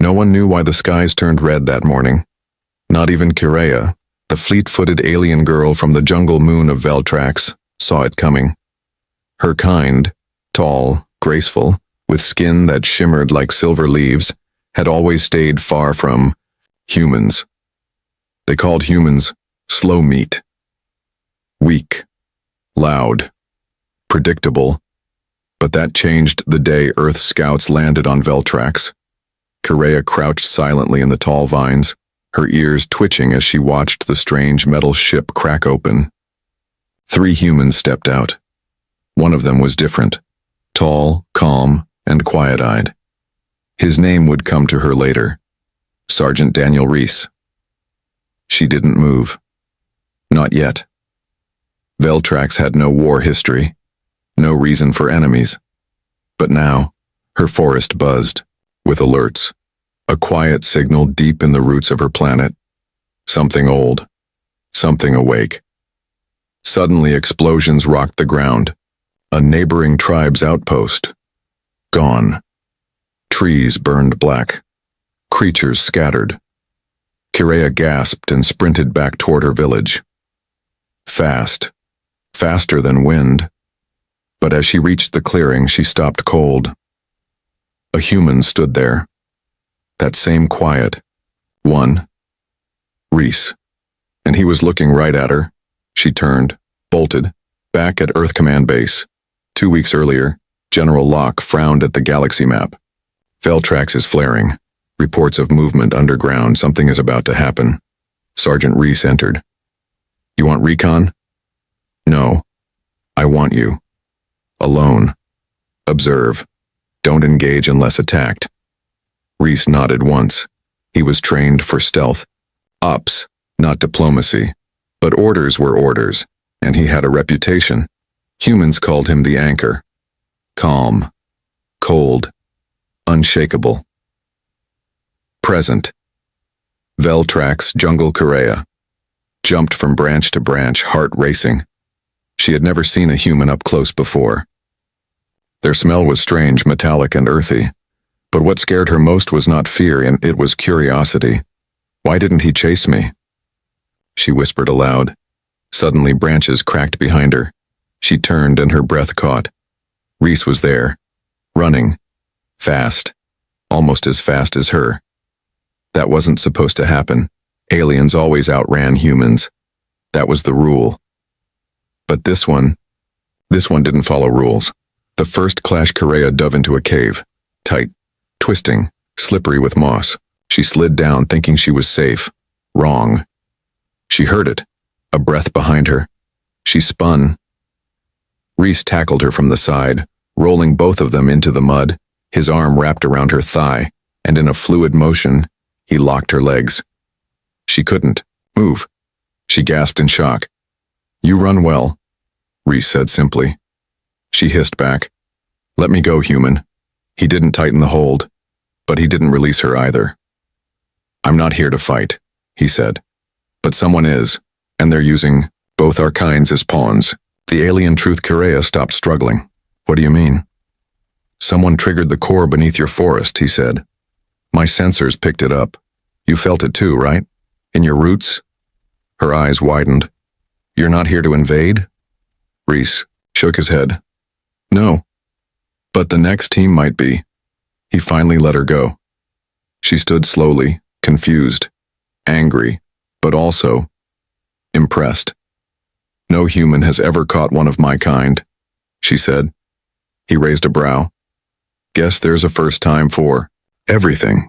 No one knew why the skies turned red that morning. Not even Kirea, the fleet-footed alien girl from the jungle moon of Veltrax, saw it coming. Her kind, tall, graceful, with skin that shimmered like silver leaves, had always stayed far from humans. They called humans slow meat. Weak, loud, predictable. But that changed the day Earth scouts landed on Veltrax. Kirea crouched silently in the tall vines, her ears twitching as she watched the strange metal ship crack open. 3 humans stepped out. One of them was different, tall, calm, and quiet-eyed. His name would come to her later, Sergeant Daniel Reese. She didn't move. Not yet. Veltrax had no war history, no reason for enemies. But now, her forest buzzed, with alerts, a quiet signal deep in the roots of her planet. Something old, something awake. Suddenly explosions rocked the ground. A neighboring tribe's outpost. Gone. Trees burned black. Creatures scattered. Kirea gasped and sprinted back toward her village. Fast. Faster than wind. But as she reached the clearing, she stopped cold. A human stood there. That same quiet one. Reese. And he was looking right at her. She turned, bolted, back at Earth Command Base. 2 weeks earlier, General Locke frowned at the galaxy map. Veltrax is flaring. Reports of movement underground. Something is about to happen. Sergeant Reese entered. You want recon? No. I want you. Alone. Observe. Don't engage unless attacked. Reese nodded once. He was trained for stealth. Ops, not diplomacy. But orders were orders, and he had a reputation. Humans called him the Anchor. Calm. Cold. Unshakable. Present. Veltrax Jungle Kirea. Jumped from branch to branch, heart racing. She had never seen a human up close before. Their smell was strange, metallic and earthy. But what scared her most was not fear, and it was curiosity. Why didn't he chase me? She whispered aloud. Suddenly branches cracked behind her. She turned and her breath caught. Reese was there. Running. Fast. Almost as fast as her. That wasn't supposed to happen. Aliens always outran humans. That was the rule. But this one didn't follow rules. The first clash, Kirea dove into a cave. Tight. Twisting. Slippery with moss. She slid down thinking she was safe. Wrong. She heard it. A breath behind her. She spun. Reese tackled her from the side, rolling both of them into the mud, his arm wrapped around her thigh, and in a fluid motion, he locked her legs. She couldn't move. She gasped in shock. You run well, Reese said simply. She hissed back. Let me go, human. He didn't tighten the hold, but he didn't release her either. I'm not here to fight, he said. But someone is, and they're using both our kinds as pawns. The alien truth. Kirea stopped struggling. What do you mean? Someone triggered the core beneath your forest, he said. My sensors picked it up. You felt it too, right? In your roots? Her eyes widened. You're not here to invade? Reese shook his head. No. But the next team might be. He finally let her go. She stood slowly, confused, angry, but also impressed. No human has ever caught one of my kind, she said. He raised a brow. Guess there's a first time for everything.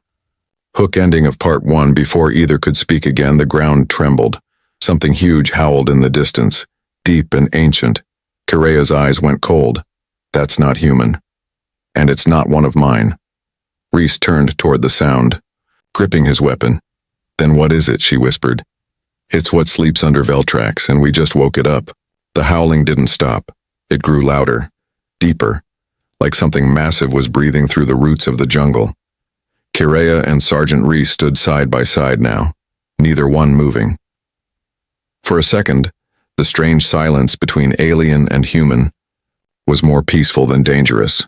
Hook ending of part 1. Before either could speak again, the ground trembled. Something huge howled in the distance, deep and ancient. Kirea's eyes went cold. That's not human. And it's not one of mine. Reese turned toward the sound, gripping his weapon. Then what is it? She whispered. It's what sleeps under Veltrax, and we just woke it up. The howling didn't stop. It grew louder, deeper, like something massive was breathing through the roots of the jungle. Kirea and Sergeant Reese stood side by side now, neither one moving. For a second, the strange silence between alien and human was more peaceful than dangerous.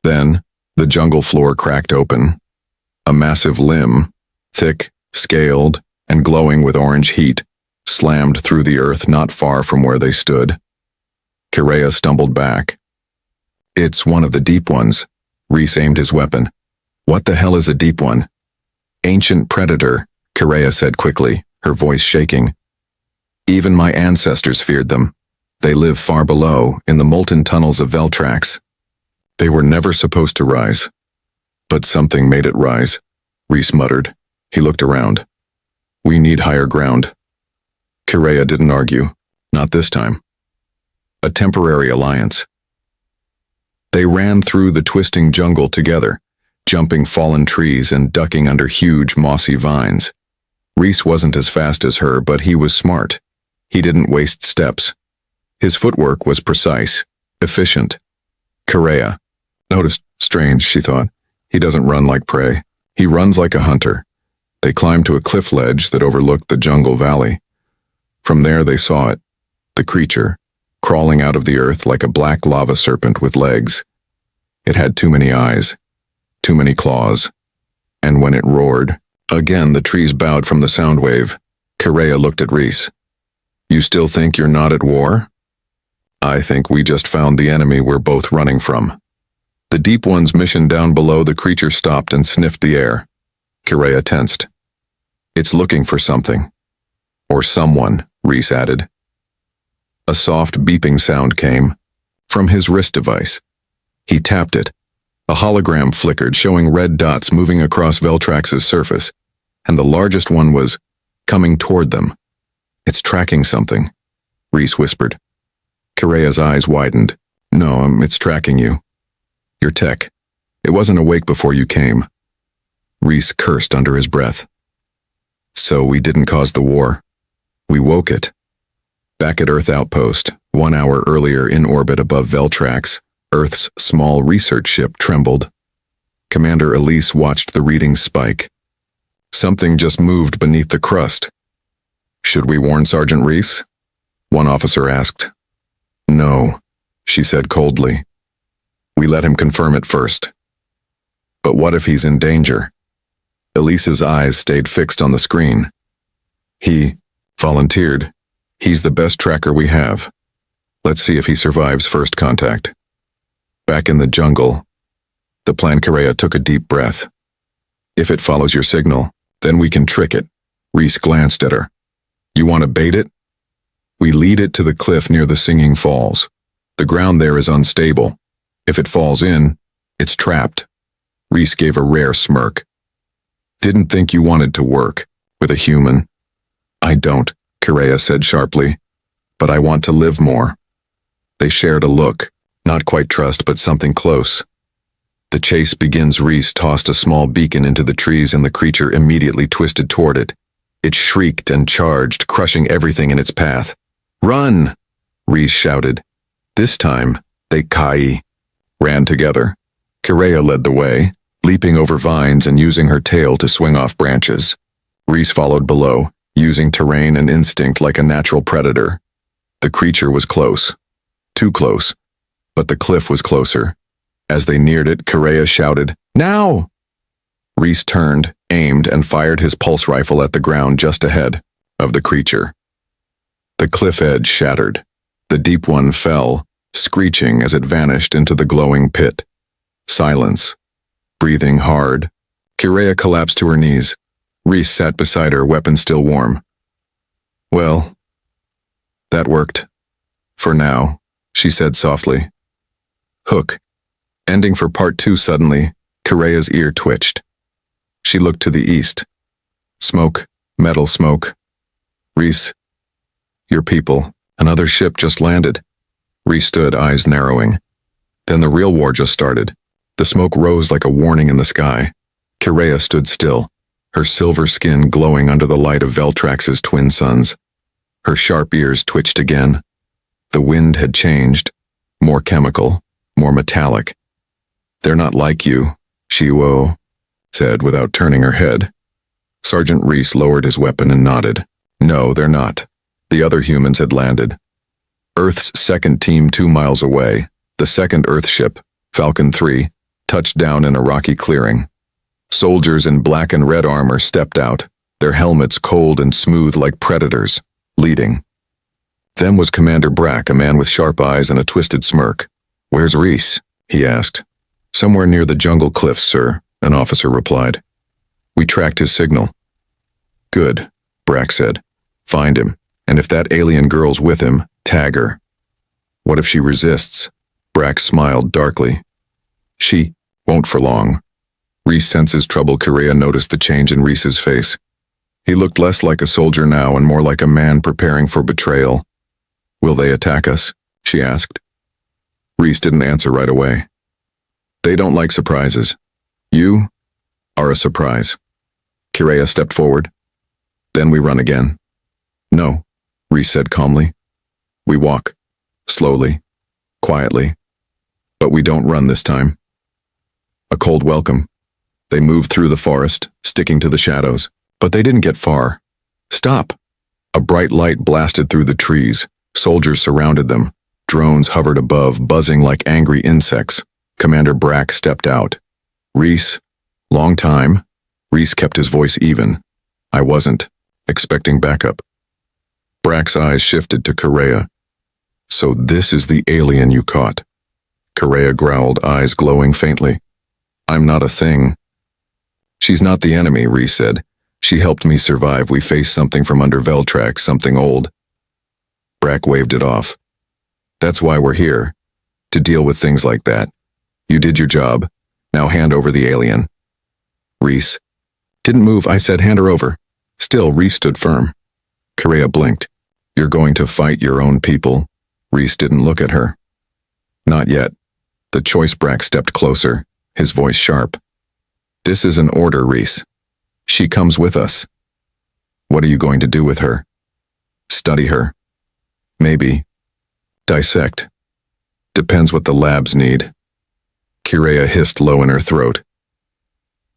Then, the jungle floor cracked open. A massive limb, thick, scaled, and glowing with orange heat, slammed through the earth not far from where they stood. Kireya stumbled back. It's one of the deep ones. Rhys aimed his weapon. What the hell is a deep one? Ancient predator, Kireya said quickly, her voice shaking. Even my ancestors feared them. They live far below, in the molten tunnels of Veltrax. They were never supposed to rise. But something made it rise, Rhys muttered. He looked around. We need higher ground. Kireya didn't argue. Not this time. A temporary alliance. They ran through the twisting jungle together, jumping fallen trees and ducking under huge mossy vines. Rhys wasn't as fast as her, but he was smart. He didn't waste steps. His footwork was precise, efficient. Kireya noticed. Strange, she thought. He doesn't run like prey. He runs like a hunter. They climbed to a cliff ledge that overlooked the jungle valley. From there they saw it, the creature, crawling out of the earth like a black lava serpent with legs. It had too many eyes, too many claws, and when it roared, again the trees bowed from the sound wave. Kireya looked at Rhys. You still think you're not at war? I think we just found the enemy we're both running from. The Deep One's mission down below, the creature stopped and sniffed the air. Kireya tensed. It's looking for something. Or someone, Rhys added. A soft beeping sound came from his wrist device. He tapped it. A hologram flickered, showing red dots moving across Veltrax's surface, and the largest one was coming toward them. It's tracking something, Rhys whispered. Kireya's eyes widened. No, it's tracking you. Your tech. It wasn't awake before you came. Rhys cursed under his breath. So we didn't cause the war. We woke it. Back at Earth Outpost, 1 hour earlier in orbit above Veltrax, Earth's small research ship trembled. Commander Elise watched the readings spike. Something just moved beneath the crust. Should we warn Sergeant Rhys? One officer asked. No, she said coldly. We let him confirm it first. But what if he's in danger? Elise's eyes stayed fixed on the screen. He volunteered. He's the best tracker we have. Let's see if he survives first contact. Back in the jungle, the Plan Kireya took a deep breath. If it follows your signal, then we can trick it. Rhys glanced at her. You want to bait it? We lead it to the cliff near the Singing Falls. The ground there is unstable. If it falls in, it's trapped. Rhys gave a rare smirk. Didn't think you wanted to work with a human. I don't, Kireya said sharply. But I want to live more. They shared a look, not quite trust, but something close. The chase begins. Rhys tossed a small beacon into the trees and the creature immediately twisted toward it. It shrieked and charged, crushing everything in its path. Run! Rhys shouted. This time, they ran together. Kireya led the way, leaping over vines and using her tail to swing off branches. Rhys followed below, using terrain and instinct like a natural predator. The creature was close. Too close. But the cliff was closer. As they neared it, Kireya shouted, Now! Rhys turned, aimed, and fired his pulse rifle at the ground just ahead of the creature. The cliff edge shattered. The Deep One fell, screeching as it vanished into the glowing pit. Silence. Breathing hard. Kireya collapsed to her knees. Rhys sat beside her, weapon still warm. Well, that worked. For now, she said softly. Hook. Ending for part 2 suddenly, Kireya's ear twitched. She looked to the east. Smoke, metal smoke. Rhys, your people, another ship just landed. Rhys stood, eyes narrowing. Then the real war just started. The smoke rose like a warning in the sky. Kireya stood still, her silver skin glowing under the light of Veltrax's twin suns. Her sharp ears twitched again. The wind had changed, more chemical, more metallic. They're not like you, she said without turning her head. Sergeant Rhys lowered his weapon and nodded. No, they're not. The other humans had landed. Earth's second team 2 miles away, the second Earth ship, Falcon 3, touched down in a rocky clearing. Soldiers in black and red armor stepped out, their helmets cold and smooth like predators, leading. Them was Commander Brack, a man with sharp eyes and a twisted smirk. "Where's Reese?" he asked. "Somewhere near the jungle cliffs, sir," an officer replied. "We tracked his signal." "Good," Brack said. "Find him, and if that alien girl's with him, tag her." "What if she resists?" Brack smiled darkly. "She won't for long." Reese senses trouble. Correa noticed the change in Reese's face. He looked less like a soldier now and more like a man preparing for betrayal. "Will they attack us?" she asked. Reese didn't answer right away. "They don't like surprises. You are a surprise." Correa stepped forward. "Then we run again." "No," Reese said calmly. "We walk. Slowly. Quietly. But we don't run this time." A cold welcome. They moved through the forest, sticking to the shadows. But they didn't get far. "Stop!" A bright light blasted through the trees. Soldiers surrounded them. Drones hovered above, buzzing like angry insects. Commander Brack stepped out. "Reese, long time." Reese kept his voice even. "I wasn't expecting backup." Brack's eyes shifted to Correa. "So this is the alien you caught?" Correa growled, eyes glowing faintly. "I'm not a thing." "She's not the enemy," Reese said. "She helped me survive. We faced something from under Veltrax, something old." Brack waved it off. "That's why we're here. To deal with things like that. You did your job. Now hand over the alien." Reese didn't move. I said, "Hand her over." Still, Reese stood firm. Correa blinked. "You're going to fight your own people?" Reese didn't look at her. "Not yet." The choice. Brack stepped closer, his voice sharp. "This is an order, Reese. She comes with us." "What are you going to do with her?" "Study her. Maybe. Dissect. Depends what the labs need." Correa hissed low in her throat.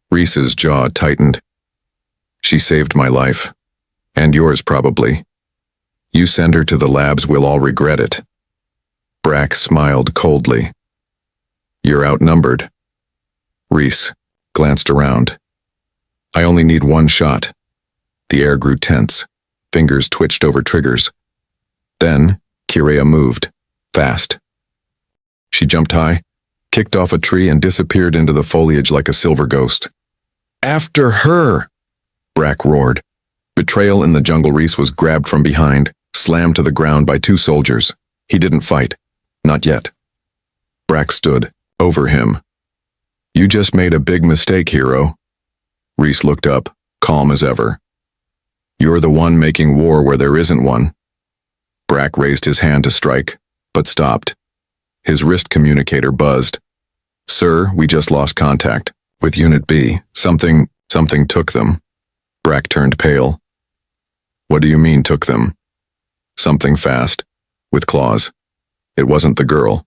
Reese's jaw tightened. "She saved my life. And yours, probably. You send her to the labs, we'll all regret it." Brack smiled coldly. "You're outnumbered." Reese glanced around. "I only need one shot." The air grew tense. Fingers twitched over triggers. Then, Correa moved. Fast. She jumped high, kicked off a tree, and disappeared into the foliage like a silver ghost. "After her!" Brack roared. Betrayal in the jungle. Reese was grabbed from behind, slammed to the ground by two soldiers. He didn't fight. Not yet. Brack stood over him. "You just made a big mistake, hero." Reese looked up, calm as ever. "You're the one making war where there isn't one." Brack raised his hand to strike, but stopped. His wrist communicator buzzed. "Sir, we just lost contact with Unit B. Something took them." Brack turned pale. "What do you mean, took them?" "Something fast, with claws. It wasn't the girl."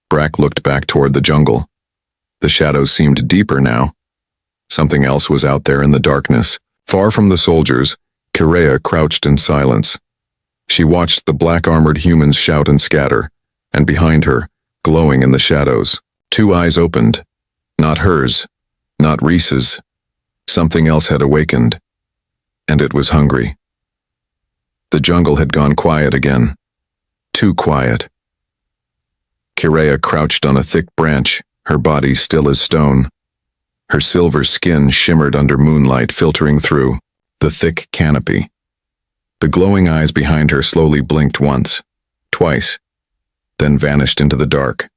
Brack looked back toward the jungle. The shadows seemed deeper now. Something else was out there in the darkness. Far from the soldiers, Correa crouched in silence. She watched the black-armored humans shout and scatter, and behind her, glowing in the shadows, two eyes opened. Not hers, not Reese's. Something else had awakened, and it was hungry. The jungle had gone quiet again. Too quiet. Correa crouched on a thick branch, her body still as stone. Her silver skin shimmered under moonlight filtering through the thick canopy. The glowing eyes behind her slowly blinked once, twice, then vanished into the dark.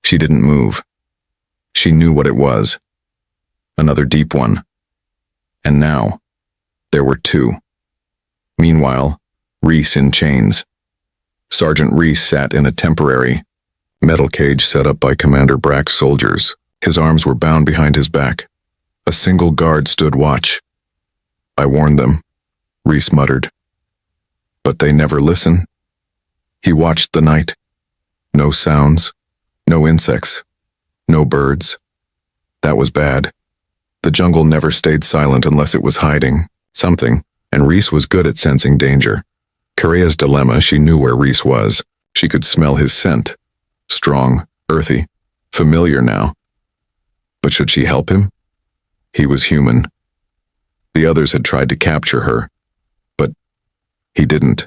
She didn't move. She knew what it was. Another deep one. And now, there were two. Meanwhile, Reese in chains. Sergeant Reese sat in a temporary metal cage set up by Commander Brack's soldiers. His arms were bound behind his back. A single guard stood watch. "I warned them," Reese muttered. "But they never listen." He watched the night. No sounds, no insects, no birds. That was bad. The jungle never stayed silent unless it was hiding something, and Reese was good at sensing danger. Correa's dilemma, she knew where Reese was. She could smell his scent. Strong, earthy, familiar now. But should she help him? He was human. The others had tried to capture her, but he didn't.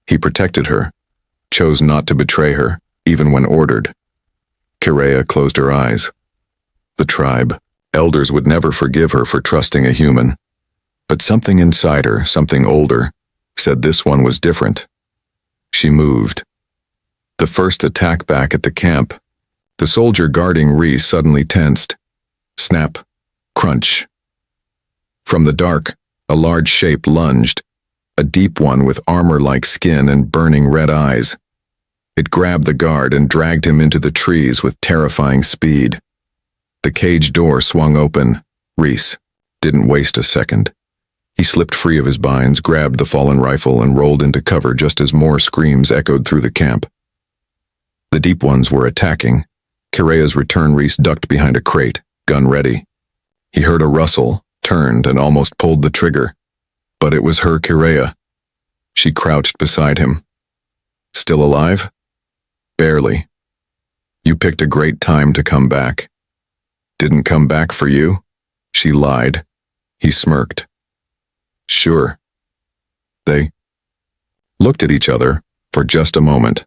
He protected her, chose not to betray her, even when ordered. Kireya closed her eyes. The tribe, elders would never forgive her for trusting a human. But something inside her, something older, said this one was different. She moved. The first attack back at the camp. The soldier guarding Reese suddenly tensed. Snap. Crunch. From the dark, a large shape lunged, a deep one with armor-like skin and burning red eyes. It grabbed the guard and dragged him into the trees with terrifying speed. The cage door swung open. Reese didn't waste a second. He slipped free of his binds, grabbed the fallen rifle, and rolled into cover just as more screams echoed through the camp. The deep ones were attacking. Kireya's return, Reese ducked behind a crate, gun ready. He heard a rustle, turned, and almost pulled the trigger. But it was her Kireya. She crouched beside him. Still alive? Barely. You picked a great time to come back. Didn't come back for you? She lied. He smirked. Sure. They looked at each other for just a moment.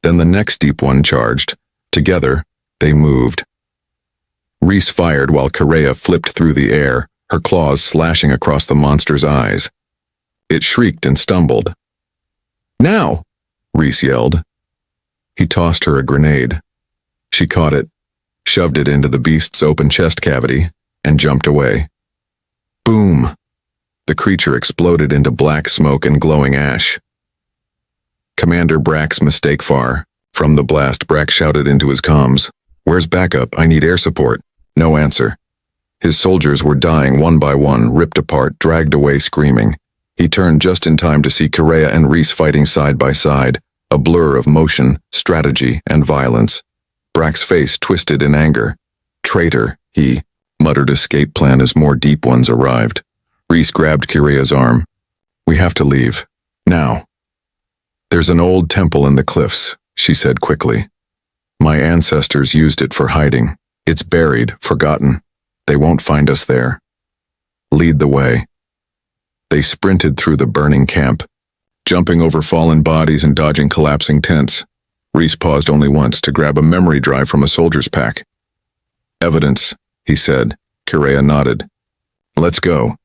Then the next deep one charged. Together, they moved. Reese fired while Kireya flipped through the air, her claws slashing across the monster's eyes. It shrieked and stumbled. Now! Reese yelled. He tossed her a grenade. She caught it, shoved it into the beast's open chest cavity, and jumped away. Boom! The creature exploded into black smoke and glowing ash. Commander Brack's mistake far. From the blast, Brack shouted into his comms. Where's backup? I need air support. No answer. His soldiers were dying one by one, ripped apart, dragged away screaming. He turned just in time to see Kireya and Reese fighting side by side, a blur of motion, strategy, and violence. Brack's face twisted in anger. Traitor, he muttered escape plan as more deep ones arrived. Reese grabbed Kireya's arm. We have to leave. Now. There's an old temple in the cliffs, she said quickly. My ancestors used it for hiding. It's buried, forgotten. They won't find us there. Lead the way. They sprinted through the burning camp, jumping over fallen bodies and dodging collapsing tents. Reese paused only once to grab a memory drive from a soldier's pack. Evidence, he said. Kireya nodded. Let's go.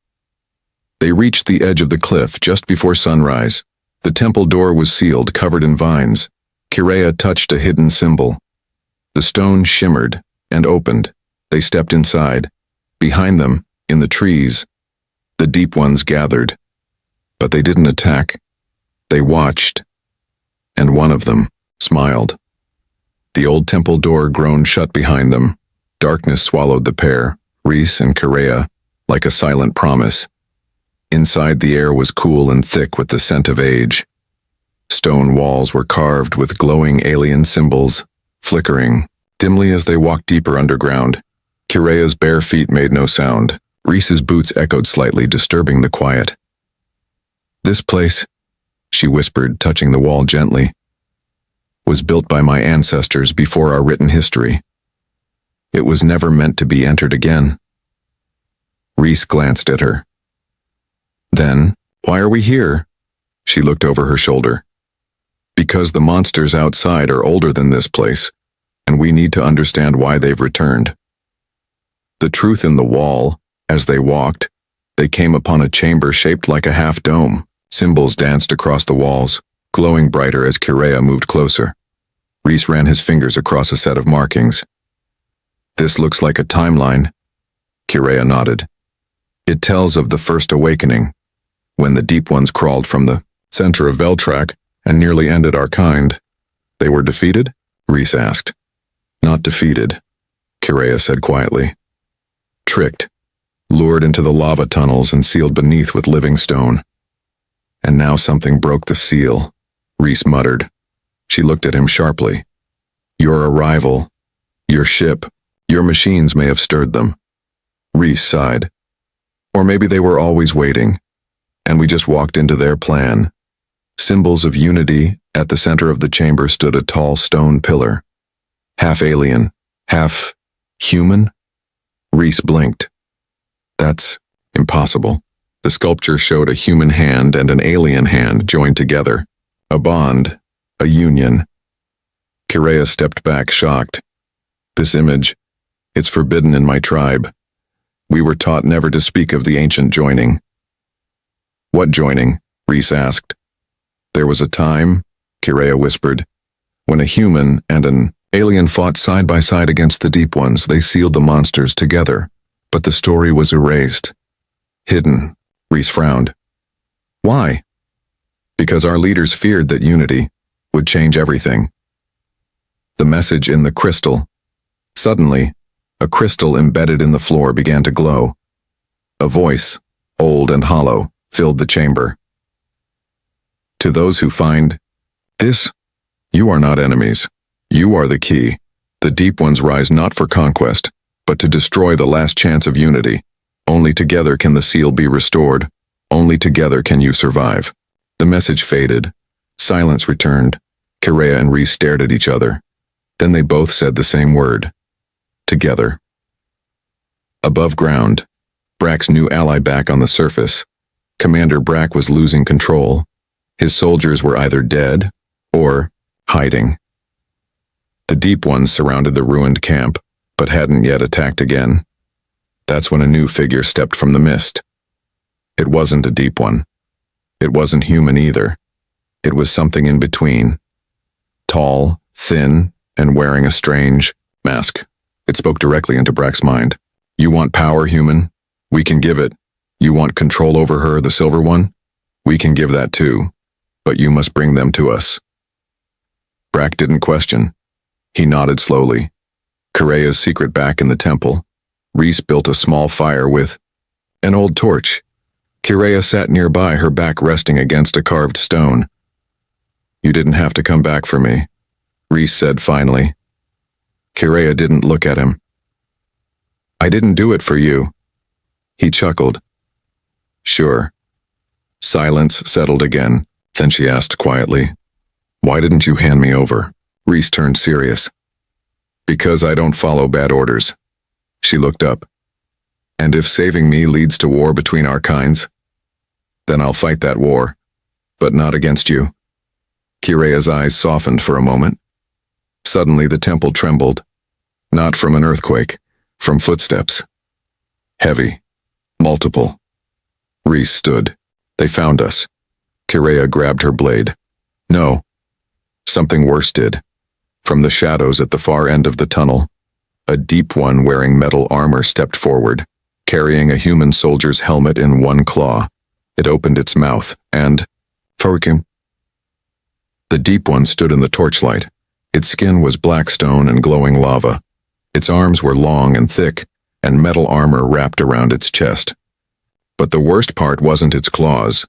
They reached the edge of the cliff just before sunrise. The temple door was sealed, covered in vines. Kireya touched a hidden symbol. The stone shimmered and opened. They stepped inside. Behind them, in the trees, the deep ones gathered. But they didn't attack. They watched. And one of them smiled. The old temple door groaned shut behind them. Darkness swallowed the pair, Reese and Kireya, like a silent promise. Inside, the air was cool and thick with the scent of age. Stone walls were carved with glowing alien symbols, flickering dimly as they walked deeper underground. Kireya's bare feet made no sound. Reese's boots echoed slightly, disturbing the quiet. This place, she whispered, touching the wall gently, was built by my ancestors before our written history. It was never meant to be entered again. Reese glanced at her. Then, why are we here? She looked over her shoulder. Because the monsters outside are older than this place, and we need to understand why they've returned. The truth in the wall, as they walked, they came upon a chamber shaped like a half-dome. Symbols danced across the walls, glowing brighter as Kireya moved closer. Reese ran his fingers across a set of markings. This looks like a timeline. Kireya nodded. It tells of the first awakening, when the deep ones crawled from the center of Veltrak and nearly ended our kind. They were defeated? Reese asked. Not defeated, Kireya said quietly. Tricked, lured into the lava tunnels and sealed beneath with living stone. And now something broke the seal, Reese muttered. She looked at him sharply. Your arrival, your ship, your machines may have stirred them. Reese sighed. Or maybe they were always waiting, and we just walked into their plan. Symbols of unity. At the center of the chamber stood a tall stone pillar. Half alien, half human? Reese blinked. That's impossible. The sculpture showed a human hand and an alien hand joined together. A bond, a union. Kireya stepped back, shocked. This image, it's forbidden in my tribe. We were taught never to speak of the ancient joining. What joining? Rhys asked. There was a time, Kireya whispered, when a human and an alien fought side by side against the Deep Ones. They sealed the monsters together, but the story was erased. Hidden. Rhys frowned. Why? Because our leaders feared that unity would change everything. The message in the crystal. Suddenly, a crystal embedded in the floor began to glow. A voice, old and hollow, filled the chamber. To those who find this, you are not enemies. You are the key. The Deep Ones rise not for conquest, but to destroy the last chance of unity. Only together can the seal be restored. Only together can you survive. The message faded. Silence returned. Kireya and Rhys stared at each other. Then they both said the same word. Together. Above ground, Brack's new ally back on the surface. Commander Brack was losing control. His soldiers were either dead or hiding. The Deep Ones surrounded the ruined camp, but hadn't yet attacked again. That's when a new figure stepped from the mist. It wasn't a Deep One. It wasn't human either. It was something in between. Tall, thin, and wearing a strange mask. It spoke directly into Brack's mind. You want power, human? We can give it. You want control over her, the Silver One? We can give that too. But you must bring them to us. Brack didn't question. He nodded slowly. Kireya's secret back in the temple. Rhys built a small fire with an old torch. Kireya sat nearby, her back resting against a carved stone. You didn't have to come back for me, Rhys said finally. Kireya didn't look at him. I didn't do it for you. He chuckled. Sure. Silence settled again. Then she asked quietly, Why didn't you hand me over? Rhys turned serious. Because I don't follow bad orders. She looked up. And if saving me leads to war between our kinds, then I'll fight that war, but not against you. Kireya's eyes softened for a moment. Suddenly the temple trembled. Not from an earthquake, from footsteps. Heavy. Multiple. Rhys stood. They found us. Kireya grabbed her blade. No. Something worse did. From the shadows at the far end of the tunnel, a Deep One wearing metal armor stepped forward, carrying a human soldier's helmet in one claw. It opened its mouth, and Forikim. The Deep One stood in the torchlight. Its skin was black stone and glowing lava. Its arms were long and thick, and metal armor wrapped around its chest. But the worst part wasn't its claws.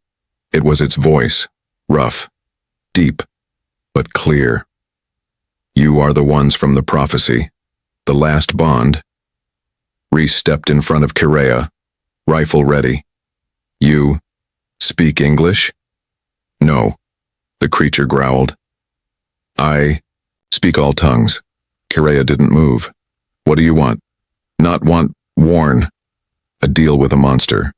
It was its voice, rough, deep, but clear. You are the ones from the prophecy, the last bond. Rhys stepped in front of Kireya, rifle ready. You speak English? No, the creature growled. I speak all tongues. Kireya didn't move. What do you want? Not want, warn. A deal with a monster.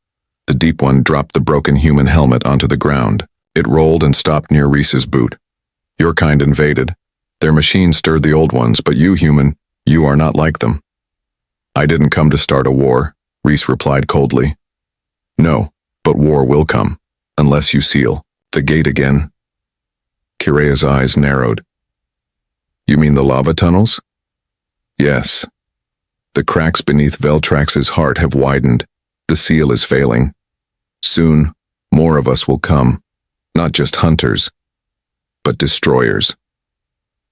The Deep One dropped the broken human helmet onto the ground. It rolled and stopped near Rhys's boot. Your kind invaded. Their machines stirred the old ones, but you, human, you are not like them. I didn't come to start a war, Rhys replied coldly. No, but war will come, unless you seal the gate again. Kireya's eyes narrowed. You mean the lava tunnels? Yes. The cracks beneath Veltrax's heart have widened. The seal is failing. Soon, more of us will come. Not just hunters, but destroyers.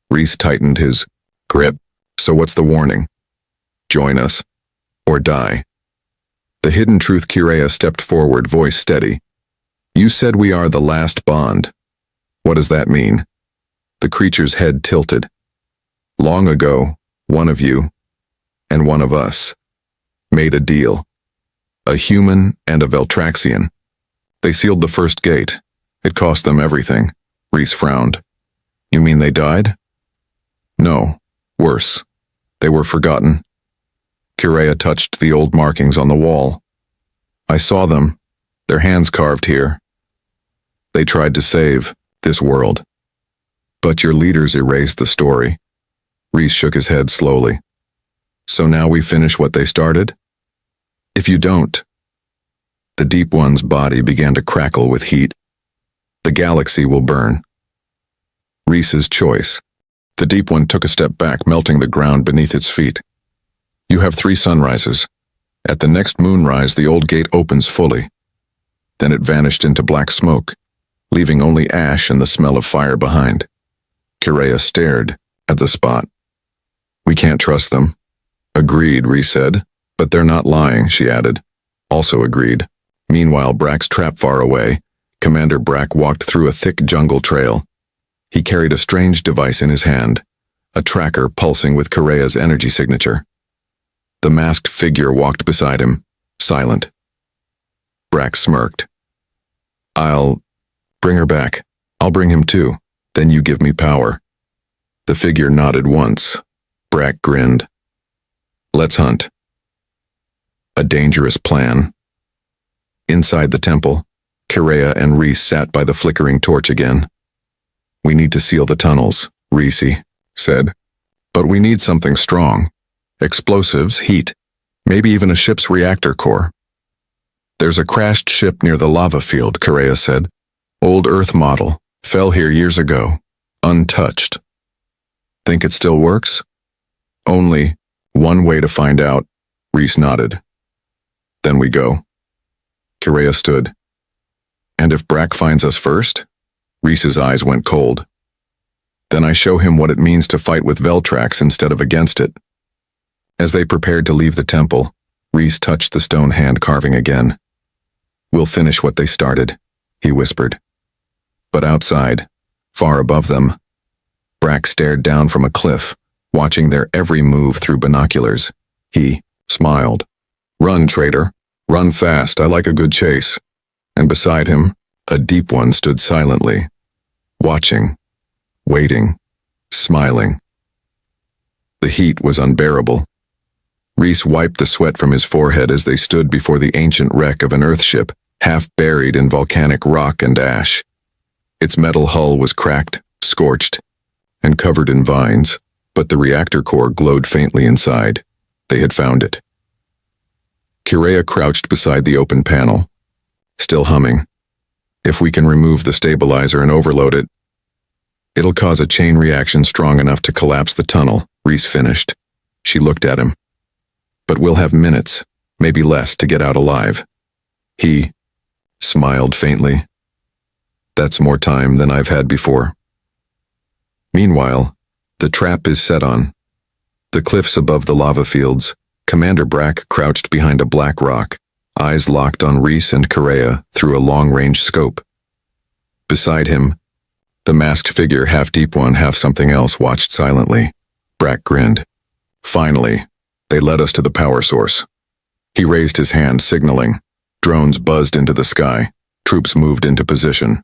Rhys tightened his grip. So what's the warning? Join us, or die. The hidden truth. Kireya stepped forward, voice steady. You said we are the last bond. What does that mean? The creature's head tilted. Long ago, one of you, and one of us, made a deal. A human and a Veltraxian. They sealed the first gate. It cost them everything. Rhys frowned. You mean they died? No, worse. They were forgotten. Kireya touched the old markings on the wall. I saw them, their hands carved here. They tried to save this world. But your leaders erased the story. Reese shook his head slowly. So now we finish what they started? If you don't. The Deep One's body began to crackle with heat. The galaxy will burn. Reese's choice. The Deep One took a step back, melting the ground beneath its feet. You have 3 sunrises. At the next moonrise, the old gate opens fully. Then it vanished into black smoke, leaving only ash and the smell of fire behind. Kirea stared at the spot. We can't trust them. Agreed, Reese said. But they're not lying, she added. Also agreed. Meanwhile, Brack's trap far away, Commander Brack walked through a thick jungle trail. He carried a strange device in his hand, a tracker pulsing with Kirea's energy signature. The masked figure walked beside him, silent. Brack smirked. I'll bring her back. I'll bring him too. Then you give me power. The figure nodded once. Brack grinned. Let's hunt. A dangerous plan. Inside the temple, Kirea and Reese sat by the flickering torch again. We need to seal the tunnels, Reese said. But we need something strong. Explosives, heat, maybe even a ship's reactor core. There's a crashed ship near the lava field, Kirea said. Old Earth model, fell here years ago, untouched. Think it still works? Only one way to find out, Reese nodded. Then we go. Kirea stood. And if Brack finds us first? Reese's eyes went cold. Then I show him what it means to fight with Veltrax instead of against it. As they prepared to leave the temple, Reese touched the stone hand carving again. We'll finish what they started, he whispered. But outside, far above them, Brack stared down from a cliff, watching their every move through binoculars. He smiled. Run, traitor. Run fast, I like a good chase. And beside him, a Deep One stood silently, watching, waiting, smiling. The heat was unbearable. Reese wiped the sweat from his forehead as they stood before the ancient wreck of an Earthship, half buried in volcanic rock and ash. Its metal hull was cracked, scorched, and covered in vines, but the reactor core glowed faintly inside. They had found it. Kirea crouched beside the open panel, still humming. If we can remove the stabilizer and overload it, it'll cause a chain reaction strong enough to collapse the tunnel, Reese finished. She looked at him. But we'll have minutes, maybe less, to get out alive. He smiled faintly. That's more time than I've had before. Meanwhile, the trap is set on. The cliffs above the lava fields, Commander Brack crouched behind a black rock, eyes locked on Reese and Kirea through a long-range scope. Beside him, the masked figure, half Deep One, half something else, watched silently. Brack grinned. Finally, they led us to the power source. He raised his hand, signaling. Drones buzzed into the sky. Troops moved into position.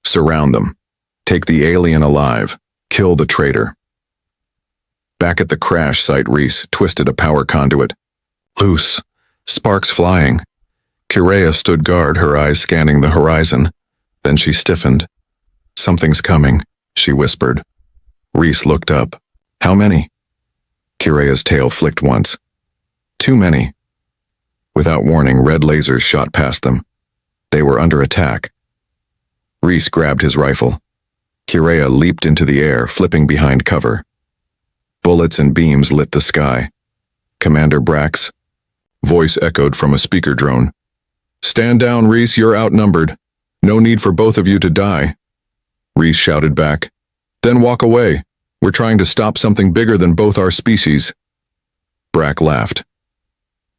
Surround them. Take the alien alive. Kill the traitor. Back at the crash site, Reese twisted a power conduit. Loose. Sparks flying. Kirea stood guard, her eyes scanning the horizon. Then she stiffened. Something's coming, she whispered. Reese looked up. How many? Kirea's tail flicked once. Too many. Without warning, red lasers shot past them. They were under attack. Reese grabbed his rifle. Kirea leaped into the air, flipping behind cover. Bullets and beams lit the sky. Commander Brack's voice echoed from a speaker drone. Stand down, Reese, you're outnumbered. No need for both of you to die. Reese shouted back. Then walk away. We're trying to stop something bigger than both our species. Brack laughed.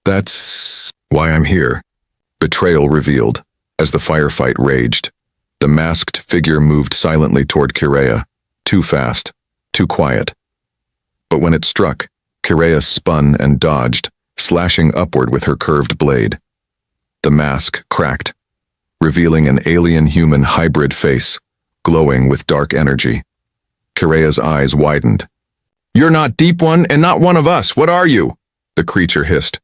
That's why I'm here. Betrayal revealed. As the firefight raged, the masked figure moved silently toward Kirea. Too fast. Too quiet. But when it struck, Kirea spun and dodged, slashing upward with her curved blade. The mask cracked, revealing an alien-human hybrid face, glowing with dark energy. Kirea's eyes widened. You're not Deep One and not one of us. What are you? The creature hissed.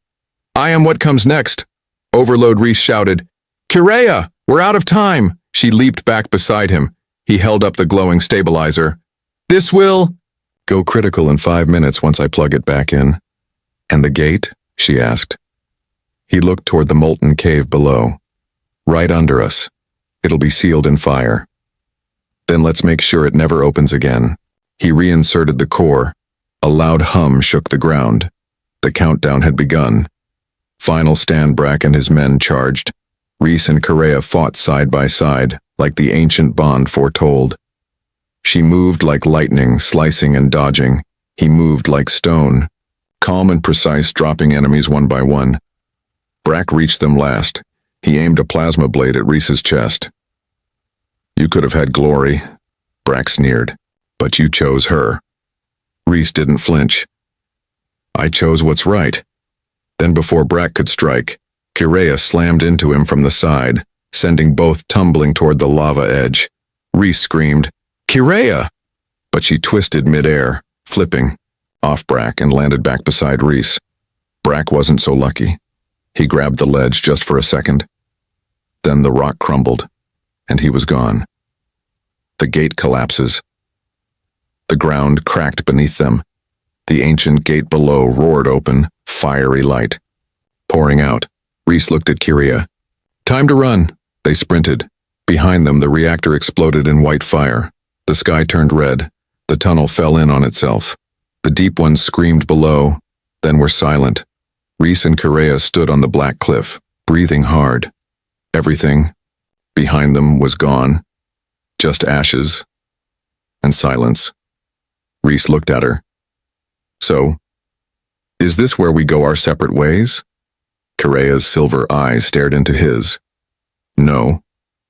I am what comes next. Overload Reese shouted, "Kirea, we're out of time!" She leaped back beside him. He held up the glowing stabilizer. "This will—" "Go critical in 5 minutes once I plug it back in." "And the gate?" she asked. He looked toward the molten cave below. "Right under us. It'll be sealed in fire. Then let's make sure it never opens again." He reinserted the core. A loud hum shook the ground. The countdown had begun. Final stand. Brack and his men charged. Reese and Kirea fought side by side, like the ancient bond foretold. She moved like lightning, slicing and dodging. He moved like stone, calm and precise, dropping enemies one by one. Brack reached them last. He aimed a plasma blade at Reese's chest. "You could have had glory," Brack sneered, "but you chose her." Reese didn't flinch. "I chose what's right." Then before Brack could strike, Kirea slammed into him from the side, sending both tumbling toward the lava edge. Reese screamed, "Kirea!" But she twisted midair, flipping off Brack and landed back beside Reese. Brack wasn't so lucky. He grabbed the ledge just for a second. Then the rock crumbled, and he was gone. The gate collapses. The ground cracked beneath them. The ancient gate below roared open, fiery light pouring out. Reese looked at Kirea. "Time to run." They sprinted. Behind them, the reactor exploded in white fire. The sky turned red. The tunnel fell in on itself. The deep ones screamed below, then were silent. Reese and Kirea stood on the black cliff, breathing hard. Everything behind them was gone. Just ashes and silence. Reese looked at her. "So, is this where we go our separate ways?" Kirea's silver eyes stared into his. "No,"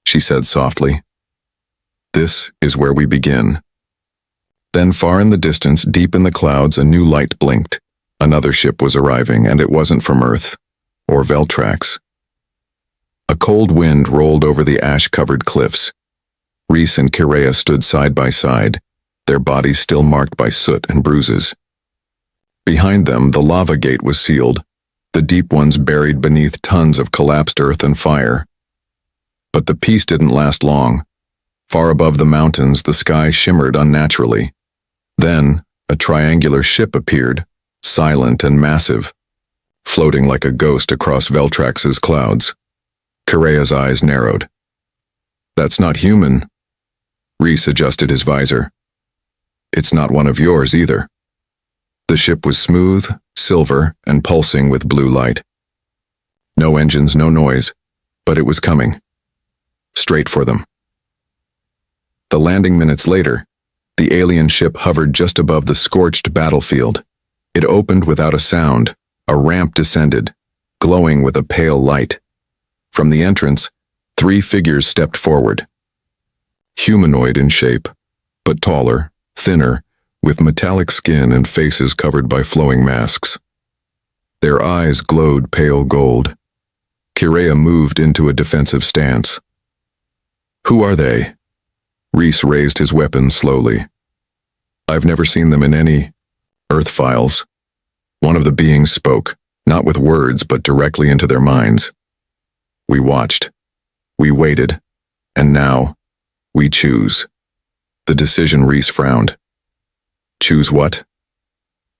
she said softly. "This is where we begin." Then far in the distance, deep in the clouds, a new light blinked. Another ship was arriving, and it wasn't from Earth or Veltrax. A cold wind rolled over the ash-covered cliffs. Reese and Kirea stood side by side, their bodies still marked by soot and bruises. Behind them, the lava gate was sealed, the deep ones buried beneath tons of collapsed earth and fire. But the peace didn't last long. Far above the mountains, the sky shimmered unnaturally. Then, a triangular ship appeared, silent and massive, floating like a ghost across Veltrax's clouds. Kirea's eyes narrowed. "That's not human." Reese adjusted his visor. "It's not one of yours either." The ship was smooth, silver, and pulsing with blue light. No engines, no noise, but it was coming. Straight for them. The landing minutes later, the alien ship hovered just above the scorched battlefield. It opened without a sound. A ramp descended, glowing with a pale light. From the entrance, 3 figures stepped forward. Humanoid in shape, but taller, thinner, with metallic skin and faces covered by flowing masks. Their eyes glowed pale gold. Kirea moved into a defensive stance. "Who are they?" Reese raised his weapon slowly. "I've never seen them in any Earth files." One of the beings spoke, not with words but directly into their minds. "We watched. We waited. And now, we choose." The decision. Reese frowned. "Choose what?"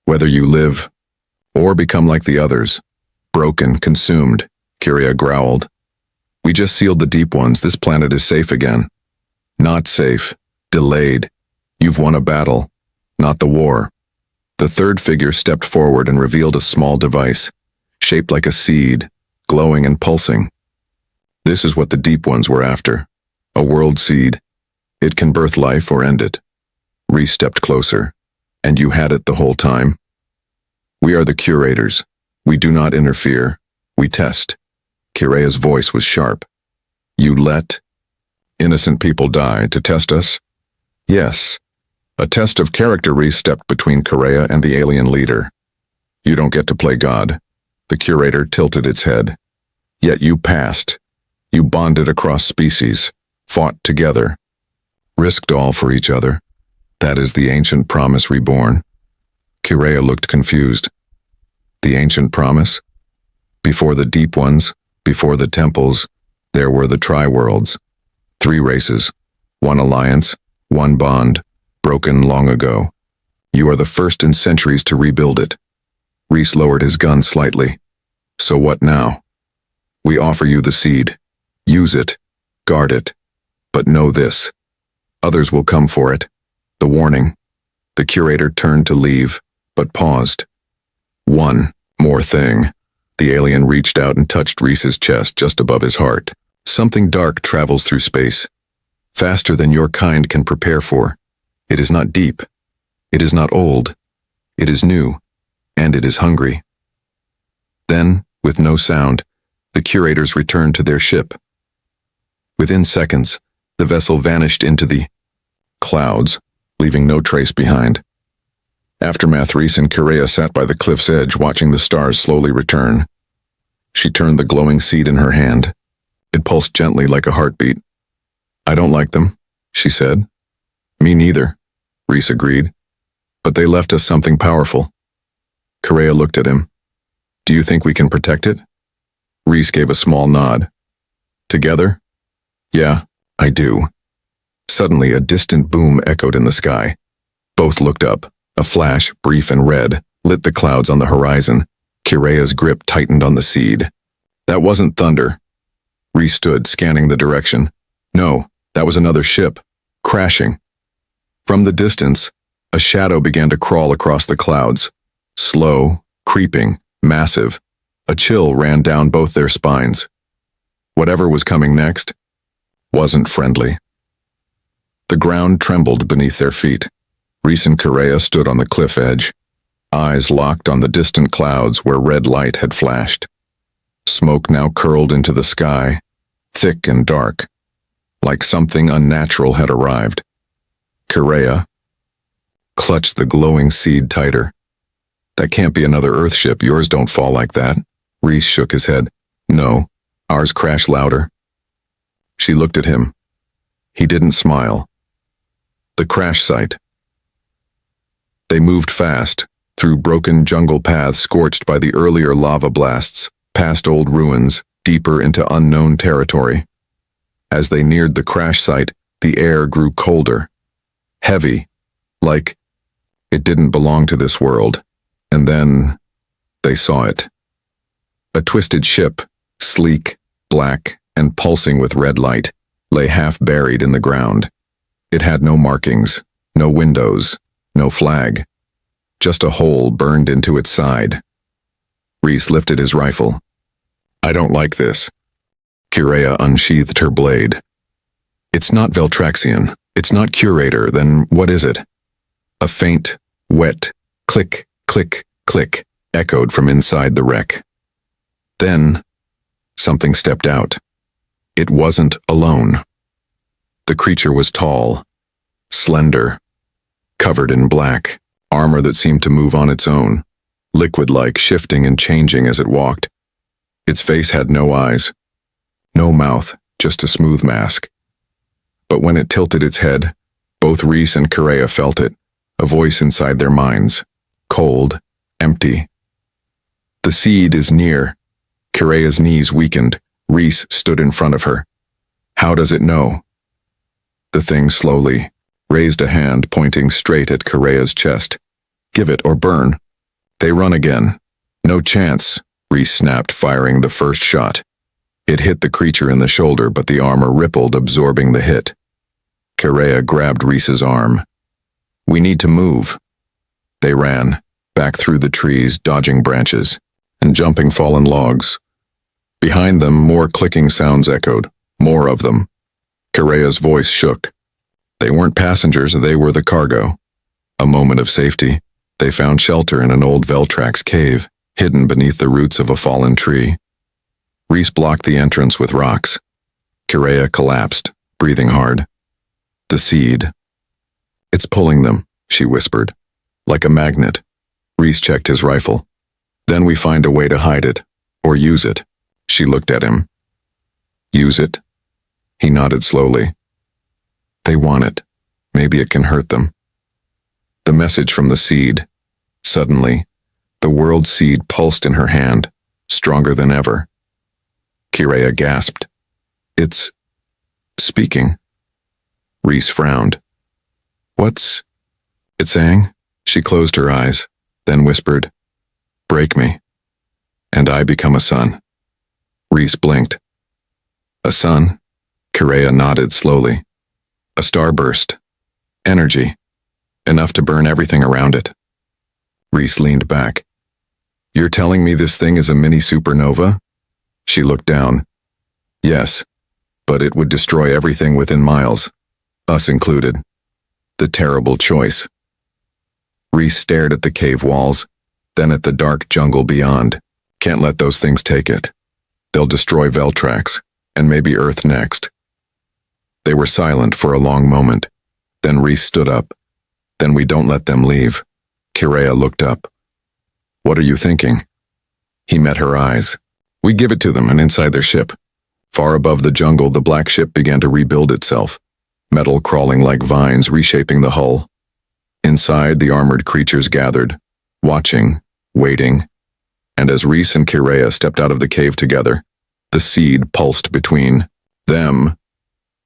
"Whether you live or become like the others. Broken, consumed," Kirea growled. "We just sealed the deep ones. This planet is safe again." "Not safe. Delayed. You've won a battle, not the war." The third figure stepped forward and revealed a small device, shaped like a seed, glowing and pulsing. "This is what the deep ones were after. A world seed. It can birth life or end it." Reese stepped closer. "And you had it the whole time?" "We are the curators. We do not interfere. We test." Kirea's voice was sharp. "You let innocent people die to test us?" "Yes. A test of character." Reese stepped between Kirea and the alien leader. "You don't get to play God." The curator tilted its head. "Yet you passed. You bonded across species, fought together, risked all for each other. That is the ancient promise reborn." Kirea looked confused. "The ancient promise? Before the deep ones, Before the temples, there were the tri-worlds. 3 races, 1 alliance, 1 bond, broken long ago. You are the first in centuries to rebuild it. Rhys lowered his gun slightly. So what now? We offer you the seed. Use it. Guard it. But know this. Others will come for it. The warning. The curator turned to leave, but paused. One more thing. The alien reached out and touched Rhys's chest just above his heart. Something dark travels through space. Faster than your kind can prepare for. It is not deep. It is not old. It is new. And it is hungry. Then, with no sound, the curators returned to their ship. Within seconds, the vessel vanished into the clouds, leaving no trace behind. Aftermath. Rhys and Kureha sat by the cliff's edge watching the stars slowly return. She turned the glowing seed in her hand. It pulsed gently like a heartbeat. I don't like them, she said. Me neither, Rhys agreed. But they left us something powerful. Kureha looked at him. Do you think we can protect it? Rhys gave a small nod. Together? Yeah, I do. Suddenly, a distant boom echoed in the sky. Both looked up. A flash, brief and red, lit the clouds on the horizon. Kureha's grip tightened on the seed. That wasn't thunder. Rhys stood, scanning the direction. No, that was another ship. Crashing. From the distance, a shadow began to crawl across the clouds. Slow, creeping, massive. A chill ran down both their spines. Whatever was coming next wasn't friendly. The ground trembled beneath their feet. Rhys and Kureha stood on the cliff edge, eyes locked on the distant clouds where red light had flashed. Smoke now curled into the sky, thick and dark, like something unnatural had arrived. Kureha clutched the glowing seed tighter. That can't be another Earthship. Yours don't fall like that. Rhys shook his head. No, ours crashed louder. She looked at him. He didn't smile. The crash site. They moved fast, through broken jungle paths scorched by the earlier lava blasts, past old ruins, deeper into unknown territory. As they neared the crash site, the air grew colder, heavy, like it didn't belong to this world. And then they saw it. A twisted ship, sleek, black, and pulsing with red light, lay half buried in the ground. It had no markings, no windows, no flag. Just a hole burned into its side. Rhys lifted his rifle. I don't like this. Kureha unsheathed her blade. It's not Veltraxian. It's not Curator. Then what is it? A faint, wet, click, click, click, echoed from inside the wreck. Then, something stepped out. It wasn't alone. The creature was tall, slender, covered in black, armor that seemed to move on its own, liquid-like, shifting and changing as it walked. Its face had no eyes, no mouth, just a smooth mask. But when it tilted its head, both Rhys and Kureha felt it, a voice inside their minds, cold, empty. The seed is near. Kureha's knees weakened. Rhys stood in front of her. How does it know? The thing slowly raised a hand pointing straight at Kureha's chest. Give it or burn. They run again. No chance, Rhys snapped, firing the first shot. It hit the creature in the shoulder, but the armor rippled, absorbing the hit. Kureha grabbed Rhys's arm. We need to move. They ran, back through the trees, dodging branches, and jumping fallen logs. Behind them, more clicking sounds echoed, more of them. Kureha's voice shook. They weren't passengers, they were the cargo. A moment of safety. They found shelter in an old Veltrax cave, hidden beneath the roots of a fallen tree. Rhys blocked the entrance with rocks. Kureha collapsed, breathing hard. The seed. It's pulling them, she whispered. Like a magnet. Rhys checked his rifle. Then we find a way to hide it, or use it. She looked at him. Use it? He nodded slowly. They want it. Maybe it can hurt them. The message from the seed. Suddenly, the world seed pulsed in her hand, stronger than ever. Kirea gasped. It's speaking. Reese frowned. What's it saying? She closed her eyes, then whispered, Break me, and I become a sun. Reese blinked. A sun? Kirea nodded slowly. A starburst. Energy. Enough to burn everything around it. Reese leaned back. You're telling me this thing is a mini supernova? She looked down. Yes, but it would destroy everything within miles, us included. The terrible choice. Reese stared at the cave walls, then at the dark jungle beyond. Can't let those things take it. They'll destroy Veltrax, and maybe Earth next. They were silent for a long moment. Then Reese stood up. Then we don't let them leave. Kirea looked up. What are you thinking? He met her eyes. We give it to them and inside their ship. Far above the jungle, the black ship began to rebuild itself. Metal crawling like vines reshaping the hull. Inside, the armored creatures gathered, watching, waiting. And as Reese and Kirea stepped out of the cave together, the seed pulsed between them,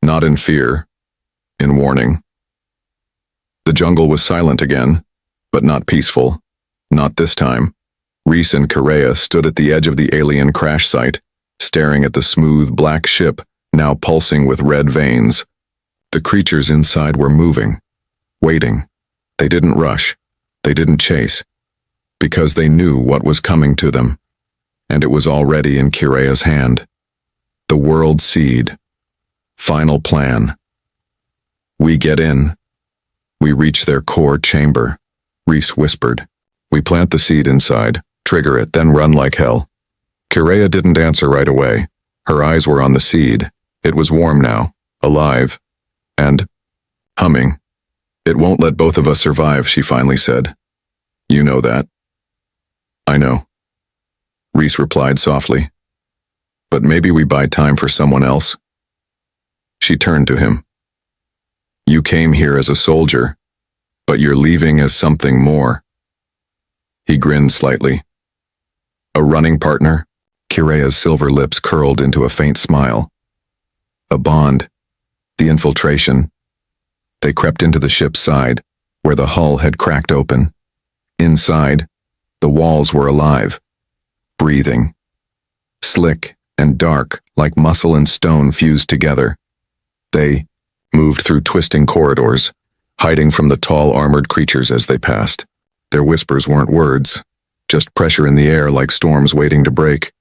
not in fear, in warning. The jungle was silent again, but not peaceful. Not this time. Reese and Kirea stood at the edge of the alien crash site, staring at the smooth black ship, now pulsing with red veins. The creatures inside were moving, waiting. They didn't rush. They didn't chase. Because they knew what was coming to them. And it was already in Kirea's hand. The world seed. Final plan. We get in. We reach their core chamber. Reese whispered. We plant the seed inside, trigger it, then run like hell. Kirea didn't answer right away. Her eyes were on the seed. It was warm now, alive, and humming. It won't let both of us survive, she finally said. You know that. I know. Reese replied softly. But maybe we buy time for someone else. She turned to him. You came here as a soldier, but you're leaving as something more. He grinned slightly. A running partner? Kirea's silver lips curled into a faint smile. A bond. The infiltration. They crept into the ship's side, where the hull had cracked open. Inside, the walls were alive, breathing. Slick and dark, like muscle and stone fused together. They moved through twisting corridors, hiding from the tall armored creatures as they passed. Their whispers weren't words, just pressure in the air like storms waiting to break.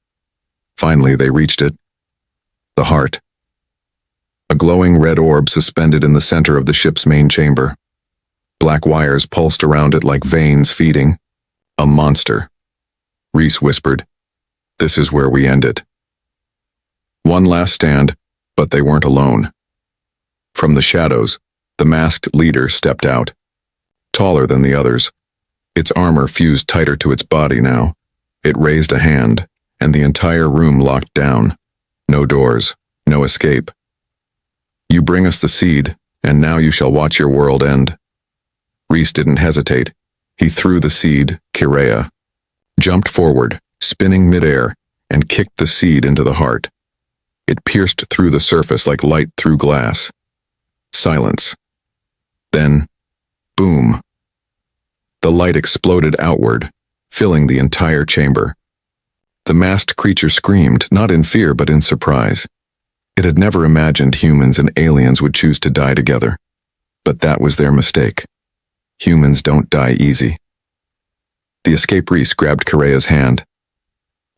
Finally, they reached it. The heart. A glowing red orb suspended in the center of the ship's main chamber. Black wires pulsed around it like veins feeding. A monster. Reese whispered, This is where we end it. One last stand, but they weren't alone. From the shadows, the masked leader stepped out. Taller than the others. Its armor fused tighter to its body now. It raised a hand, and the entire room locked down. No doors, no escape. You bring us the seed, and now you shall watch your world end. Reese didn't hesitate. He threw the seed, Kirea, jumped forward, spinning midair, and kicked the seed into the heart. It pierced through the surface like light through glass. Silence. Then, boom. The light exploded outward, filling the entire chamber. The masked creature screamed, not in fear but in surprise. It had never imagined humans and aliens would choose to die together. But that was their mistake. Humans don't die easy. The escape Reese grabbed Kirea's hand.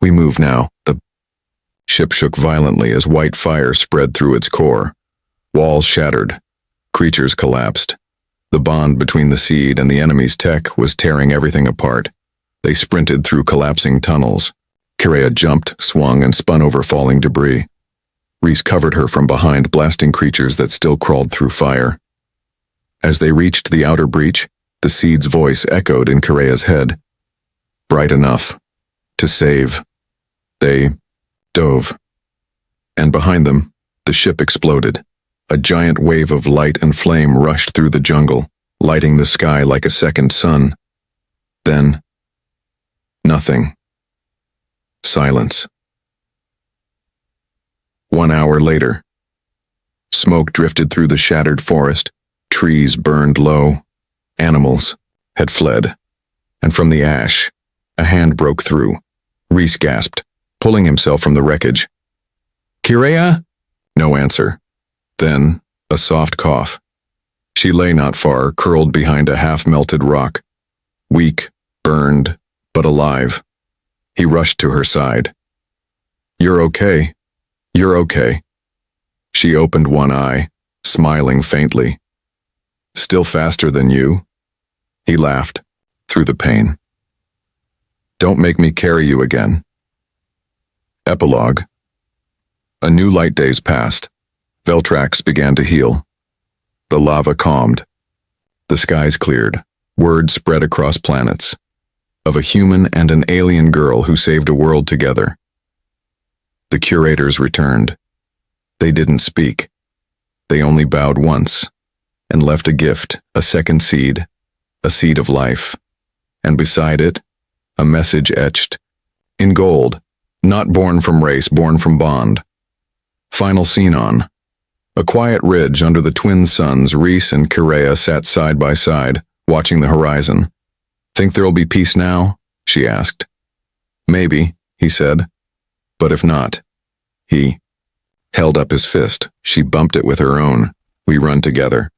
We move now. The ship shook violently as white fire spread through its core. Walls shattered. Creatures collapsed. The bond between the seed and the enemy's tech was tearing everything apart. They sprinted through collapsing tunnels. Kirea jumped, swung, and spun over falling debris. Reese covered her from behind, blasting creatures that still crawled through fire. As they reached the outer breach, the seed's voice echoed in Kirea's head. Bright enough to save. They dove. And behind them, the ship exploded. A giant wave of light and flame rushed through the jungle, lighting the sky like a second sun. Then, nothing. Silence. hour later. Smoke drifted through the shattered forest, trees burned low, animals had fled, and from the ash, a hand broke through. Reese gasped, pulling himself from the wreckage. "Kirea?" No answer. Then, a soft cough. She lay not far, curled behind a half-melted rock. Weak, burned, but alive. He rushed to her side. "You're okay. You're okay." She opened one eye, smiling faintly. "Still faster than you?" He laughed, through the pain. "Don't make me carry you again." Epilogue. A new light days passed. Veltrax began to heal. The lava calmed. The skies cleared. Word spread across planets. Of a human and an alien girl who saved a world together. The curators returned. They didn't speak. They only bowed once, and left a gift, a second seed, a seed of life. And beside it, a message etched, in gold, not born from race, born from bond. Final scene on. A quiet ridge under the twin suns, Reese and Kirea sat side by side, watching the horizon. "Think there'll be peace now?" she asked. "Maybe," he said. "But if not," he held up his fist. She bumped it with her own. "We run together."